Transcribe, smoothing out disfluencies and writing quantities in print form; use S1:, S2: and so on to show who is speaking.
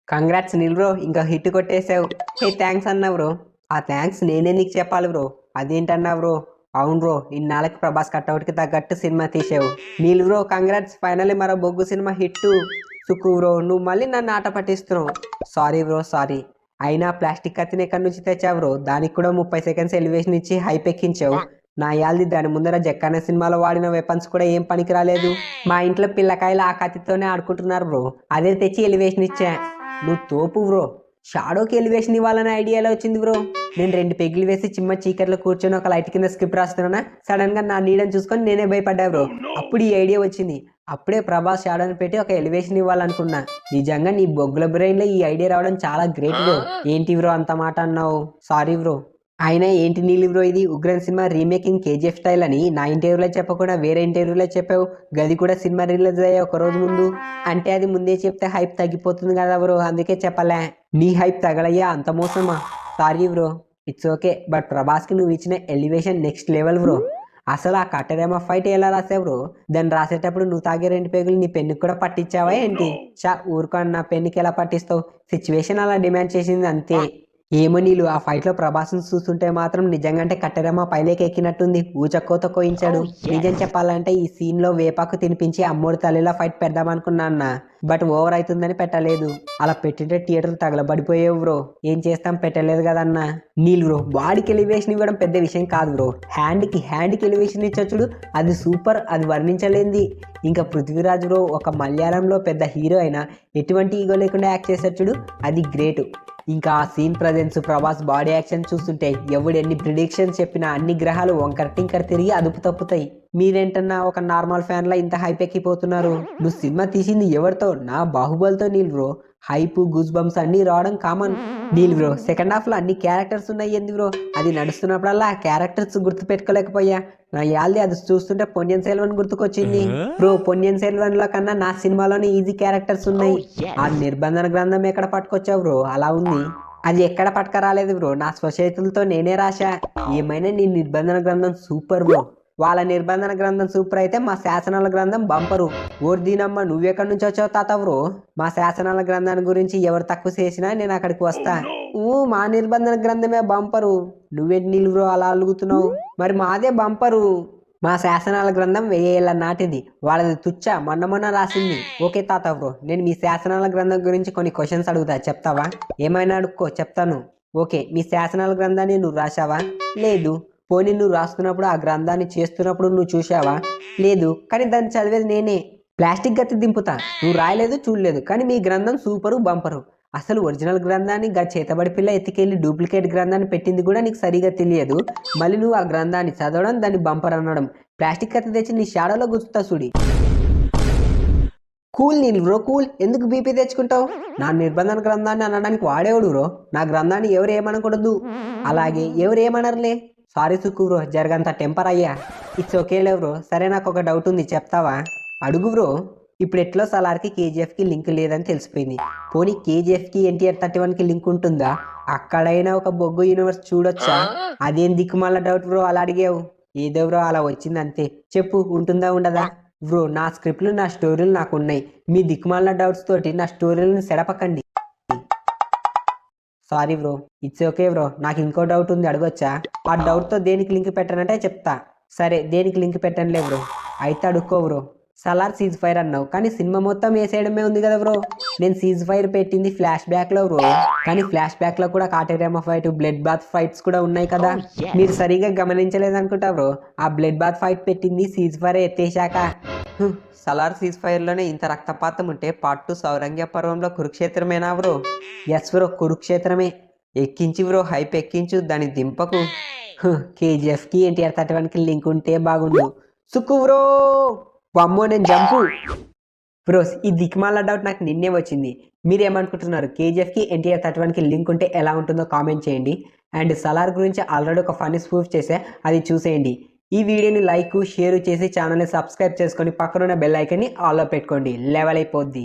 S1: Congrats Neel bro, ఇంకా hit కొట్టేసావు. Hey thanks అన్నా bro. ఆ థ్యాంక్స్ నేనే నీకు చెప్పాలి బ్రో. అదేంటన్నా బ్రో? అవును బ్రో, ఇన్నాళ్ళకి ప్రభాస్ కట్అవుట్కి తగ్గట్టు సినిమా తీసావు. నీల్ బ్రో కంగ్రాట్స్, ఫైనల్లీ మరో బొగ్గు సినిమా హిట్. సుక్కు బ్రో, నువ్వు మళ్ళీ నన్ను ఆట పట్టిస్తున్నావు. Sorry bro sorry. అయినా ప్లాస్టిక్ కత్తిని ఎక్కడి నుంచి తెచ్చావు బ్రో? దానికి కూడా 30 సెకండ్స్ ఎలివేషన్ ఇచ్చి హైప్ ఎక్కించావు. నా యాల్ది దాని ముందర జక్కన్న సినిమాలో వాడిన వెపన్స్ కూడా ఏం పనికి రాలేదు. మా ఇంట్లో పిల్లకాయలు ఆ కత్తితోనే ఆడుకుంటున్నారు బ్రో, అదే తెచ్చి ఎలివేషన్ ఇచ్చా. నువ్వు తోపు బ్రో. షాడోకి ఎలివేషన్ ఇవ్వాలనే ఐడియాలో వచ్చింది బ్రో. నేను 2 పెగ్గులు వేసి చిమ్మ చీకట్లో కూర్చొని ఒక లైట్ కింద స్క్రిప్ట్ రాస్తున్నా, సడన్ గా నా నీడని చూసుకొని నేనే భయపడ్డా బ్రో. అప్పుడు ఈ ఐడియా వచ్చింది. అప్పుడే ప్రభాస్ షాడోని పెట్టి ఒక ఎలివేషన్ ఇవ్వాలనుకున్నా. నిజంగా నీ బొగ్గుల బ్రెయిన్ లో ఈ ఐడియా రావడం చాలా గ్రేట్ బ్రో. ఏంటి బ్రో అంత మాట అన్నావు? Sorry bro. అయినా ఏంటి నీలి బ్రో ఇది? ఉగ్రన్ సినిమా రీమేకింగ్ కేజీఎఫ్ స్టైల్ అని నా ఇంటర్వ్యూలో చెప్పకుండా వేరే ఇంటర్వ్యూలో చెప్పావు. గది కూడా సినిమా రిలీజ్ అయ్యే ఒక రోజు ముందు. అంటే అది ముందే చెప్తే హైప్ తగ్గిపోతుంది కదా బ్రో, అందుకే చెప్పలే. నీ హైప్ తగలయ్యా అంత మోసమా? Sorry bro. It's okay. But ప్రభాస్కి నువ్వు ఇచ్చిన ఎలివేషన్ నెక్స్ట్ లెవెల్ బ్రో. అసలు ఆ కట్టరేమా ఫైట్ ఎలా రాసావు బ్రో? దాన్ని రాసేటప్పుడు నువ్వు తాగే 2 పేగులు నీ పెన్నుకి కూడా పట్టించావా ఏంటి? ఊరుకో, నా పెన్నుకి ఎలా పట్టిస్తావు? సిచ్యువేషన్ అలా డిమాండ్ చేసింది అంతే. ఏమో నీళ్ళు, ఆ ఫైట్ లో ప్రభాస్ని చూస్తుంటే మాత్రం నిజంగానే కట్టెరమ్మ పైలేకి ఎక్కినట్టుంది. ఊచకోత కోయించాడు. నిజం చెప్పాలంటే ఈ సీన్ లో వేపాకు తినిపించి అమ్మోడి తల్లిలా ఫైట్ పెడదామనుకున్నా అన్న. బట్ ఓవర్ అవుతుందని పెట్టలేదు. అలా పెట్టింటే థియేటర్ తగలబడిపోయేవు బ్రో. ఏం చేస్తాం, పెట్టలేదు కదన్నా. నీళ్ళు బ్రో, బాడీకి ఎలివేషన్ ఇవ్వడం పెద్ద విషయం కాదు బ్రో. హ్యాండ్కి ఎలివేషన్ ఇచ్చొచ్చుడు, అది సూపర్, అది వర్ణించలేంది. ఇంకా పృథ్వీరాజ్ బ్రో ఒక మలయాళంలో పెద్ద హీరో అయినా ఎటువంటి ఈగో లేకుండా యాక్ట్ చేసేటప్పుడు అది గ్రేట్. ఇంకా ఆ scene presence, Prabhas body action చూస్తుంటే ఎవడు ఎన్ని ప్రిడిక్షన్స్ చెప్పినా అన్ని గ్రహాలు వంకర టింకర తిరిగి అదుపు తప్పుతాయి. మీరేంటన్నా ఒక నార్మల్ ఫ్యాన్ లా ఇంత హైప్ ఎక్కిపోతున్నారు? నువ్వు సినిమా తీసింది ఎవరితో? నా బాహుబలితో Neel bro. Hype, goosebumps అన్ని రావడం common. Neel bro second half లో అన్ని క్యారెక్టర్స్ ఉన్నాయి ఏంది బ్రో? అది నడుస్తున్నప్పుడల్లా ఆ క్యారెక్టర్స్ గుర్తు పెట్టుకోలేకపోయా. నా యాల్ది అది చూస్తుంటే పొన్నియిన్ సెల్వన్ గుర్తుకొచ్చింది బ్రో. పొన్నియిన్ సెల్వన్ లో కన్నా నా సినిమాలోనే ఈజీ క్యారెక్టర్స్ ఉన్నాయి. ఆ నిర్బంధన గ్రంథం ఎక్కడ పట్టుకొచ్చావు బ్రో? అలా ఉంది. అది ఎక్కడ పట్టుకరాలేదు బ్రో, నా స్వచేతులతో నేనే రాశా. ఏమైనా నీ నిర్బంధన గ్రంథం సూపర్ బ్రో. వాళ్ళ నిర్బంధన గ్రంథం సూపర్ అయితే మా శాసనాల గ్రంథం బంపరు. ఓర్దీనమ్మ, నువ్వెక్కడి నుంచి వచ్చావు తాత బ్రో? మా శాసనాల గ్రంథాన్ని గురించి ఎవరు తక్కువ చేసినా నేను అక్కడికి వస్తా. మా నిర్బంధన గ్రంథమే బంపరు. నువ్వేంటి నీళ్ళు బ్రో అలా అలుగుతున్నావు? మరి మాదే బంపరు. మా శాసనాల గ్రంథం 1000 ఏళ్ల నాటిది, వాళ్ళది తుచ్చ మొన్న రాసింది. ఓకే తాత బ్రో, నేను మీ శాసనాల గ్రంథం గురించి కొన్ని క్వశ్చన్స్ అడుగుతా, చెప్తావా? ఏమైనా అడుక్కో, చెప్తాను. ఓకే, మీ శాసనాల గ్రంథాన్ని నువ్వు రాశావా? లేదు. పోనీ నువ్వు రాస్తున్నప్పుడు ఆ గ్రంథాన్ని చేస్తున్నప్పుడు నువ్వు చూసావా? లేదు. కానీ దాన్ని చదివేది నేనే. ప్లాస్టిక్ గతి దింపుతా. నువ్వు రాయలేదు, చూడలేదు, కానీ మీ గ్రంథం సూపరు బంపరు. అసలు ఒరిజినల్ గ్రంథాన్ని చేతబడి పిల్ల ఎత్తికెళ్ళి డూప్లికేట్ గ్రంథాన్ని పెట్టింది కూడా నీకు సరిగా తెలియదు. మళ్ళీ నువ్వు ఆ గ్రంథాన్ని చదవడం, దాన్ని బంపర్ అనడం. ప్లాస్టిక్ కత్తి తెచ్చి నీ షాడోలో గుర్తుతా చూడి. కూల్ నీళ్ళు బ్రో, కూల్. ఎందుకు బీపీ తెచ్చుకుంటావు? నా నిర్బంధన గ్రంథాన్ని అనడానికి వాడేవాడు బ్రో. నా గ్రంథాన్ని ఎవరు ఏమనకూడదు. అలాగే ఎవరు ఏమనరులే. సారీ సుక్కు బ్రో, జరగంత టెంపర్ అయ్యా. ఇట్స్ ఓకేలే బ్రో. సరే, నాకు ఒక డౌట్ ఉంది, చెప్తావా? అడుగు బ్రో. ఇప్పుడు ఎట్లో సలార్కి కేజీఎఫ్కి లింక్ లేదని తెలిసిపోయింది. పోనీ కేజీఎఫ్కి ఎన్టీఆర్ 31కి లింక్ ఉంటుందా? అక్కడైనా ఒక బొగ్గు యూనివర్స్ చూడొచ్చా? అదేం దిక్కుమాల డౌట్ బ్రో అలా అడిగావు? ఏదో బ్రో అలా వచ్చింది అంతే. చెప్పు, ఉంటుందా ఉండదా? బ్రో, నా స్క్రిప్ట్లు, నా స్టోరీలు నాకు ఉన్నాయి. మీ దిక్కుమాల డౌట్స్ తోటి నా స్టోరీలను సెడపకండి. Sorry bro. It's okay bro. నాకు ఇంకో డౌట్ ఉంది, అడగొచ్చా? ఆ డౌట్తో దేనికి లింక్ పెట్టానంటే చెప్తా. సరే, దేనికి లింక్ పెట్టనులే బ్రో. అయితే అడుక్కో బ్రో. సలార్ సీజ్ ఫైర్ అన్నావు, కానీ సినిమా మొత్తం వేసేయడమే ఉంది కదా బ్రో. నేను సీజ్ ఫైర్ పెట్టింది ఫ్లాష్ బ్యాక్ లో బ్రో. కానీ ఫ్లాష్ బ్యాక్ లో కూడా కాటేరేమా ఫైట్, బ్లడ్ బాత్ ఫైట్స్ కూడా ఉన్నాయి కదా. మీరు సరిగా గమనించలేదనుకుంటా బ్రో. ఆ బ్లడ్ బాత్ ఫైట్ పెట్టింది సీజ్ ఫైర్ ఎత్తేసాక. సలార్ సీజ్ ఫైర్ లోనే ఇంత రక్తపాతం ఉంటే పార్ట్ 2 సౌరంగ్య పర్వంలో కురుక్షేత్రమేనా బ్రో? ఎస్ బ్రో, కురుక్షేత్రమే. ఎక్కించి బ్రో, హైప్ ఎక్కించు, దాని దింపకు. కేజీఎఫ్కి ఎన్టీఆర్ 31కి లింక్ ఉంటే బాగుండు. సుక్కు బ్రో, అమ్మో నేను జంపు. బ్రోస్, ఈ దిక్మాల డౌట్ నాకు నిన్నే వచ్చింది. మీరేమనుకుంటున్నారు? కేజీఎఫ్కి ఎన్టీఆర్ 31కి లింక్ ఉంటే ఎలా ఉంటుందో కామెంట్ చేయండి. అండ్ సలార్ గురించి ఆల్రెడీ ఒక ఫన్నీ ప్రూఫ్ చేసే, అది చూసేయండి. ఈ వీడియోని లైక్, షేర్ చేసి ఛానల్ని సబ్స్క్రైబ్ చేసుకొని పక్కనున్న బెల్ ఐకాన్ని ఆల్లో పెట్టుకోండి. లెవెల్ అయిపోద్ది.